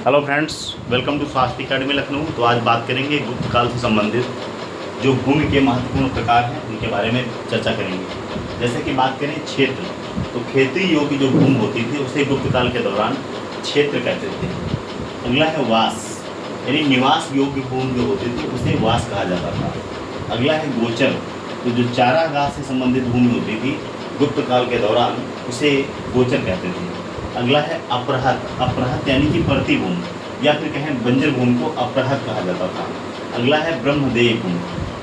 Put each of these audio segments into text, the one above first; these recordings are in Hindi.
हेलो फ्रेंड्स, वेलकम टू स्वास्थ्य अकेडमी लखनऊ। तो आज बात करेंगे गुप्त काल से संबंधित जो भूमि के महत्वपूर्ण प्रकार हैं उनके बारे में चर्चा करेंगे। जैसे कि बात करें क्षेत्र, तो खेती योग्य जो भूमि होती थी उसे गुप्त काल के दौरान क्षेत्र कहते थे। अगला है वास, यानी निवास योग्य भूमि जो होती थी उसे वास कहा जाता था। अगला है गोचर, तो जो चारागाह से संबंधित भूमि होती थी गुप्त काल के दौरान उसे गोचर कहते थे। अगला है अपरहत, अपरहत यानी कि परती भूमि या फिर कहें बंजर भूमि को अपरहत कहा जाता था। अगला है ब्रह्मदेय भूमि,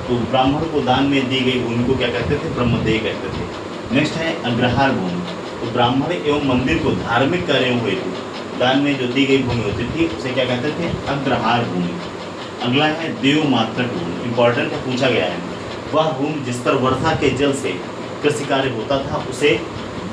तो ब्राह्मण को दान में दी गई भूमि को क्या कहते थे? ब्रह्मदेय कहते थे। नेक्स्ट है अग्रहार भूमि, तो ब्राह्मण एवं मंदिर को धार्मिक कार्यों हेतु दान में जो दी गई भूमि होती थी उसे क्या कहते थे? अग्रहार भूमि। अगला है देवमात्रक भूमि, इंपॉर्टेंट है, पूछा गया है। वह भूमि जिस पर वर्षा के जल से कृषि कार्य होता था उसे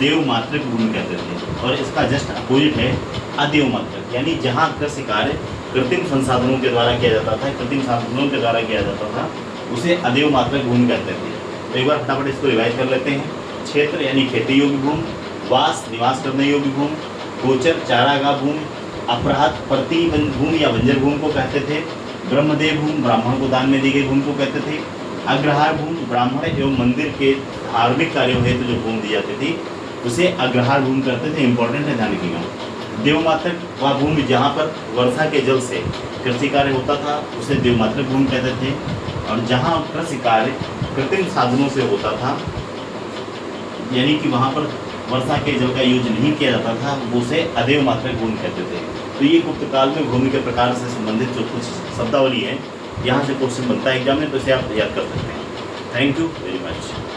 देवमात्रक भूमि कहते थे। और इसका जस्ट अपोजिट है अदेवमात्रक, यानी जहाँ कृषि कार्य कृत्रिम संसाधनों के द्वारा किया जाता था, कृत्रिम साधनों के द्वारा किया जाता था, उसे अदेवमात्रक भूमि कहते थे। तो एक बार फटाफट इसको रिवाइज कर लेते हैं। क्षेत्र यानी खेती योग्य भूमि, वास निवास करने योग्य भूमि, गोचर चारागाह भूमि, अपराहत प्रति भूमि या बंजर भूमि को कहते थे, ब्रह्मदेव भूमि ब्राह्मण को दान में दी गई भूमि को कहते थे, अग्रहार भूमि ब्राह्मण एवं मंदिर के धार्मिक कार्यों हेतु जो भूमि दी जाती थी उसे अग्रहार भूमि कहते थे। इंपॉर्टेंट है, ध्यान रखिएगा। देवमात्रक वह भूमि जहाँ पर वर्षा के जल से कृषि कार्य होता था उसे देवमात्रक भूमि कहते थे। और जहाँ कृषि कार्य कृत्रिम साधनों से होता था, यानी कि वहाँ पर वर्षा के जल का यूज नहीं किया जाता था, उसे अदेवमात्रक भूमि कहते थे। तो ये गुप्त काल में भूमि के प्रकार से संबंधित जो कुछ शब्दावली है, यहाँ से क्वेश्चन बनता है एग्जाम में, तो इसे आप याद कर सकते हैं। Thank you very much.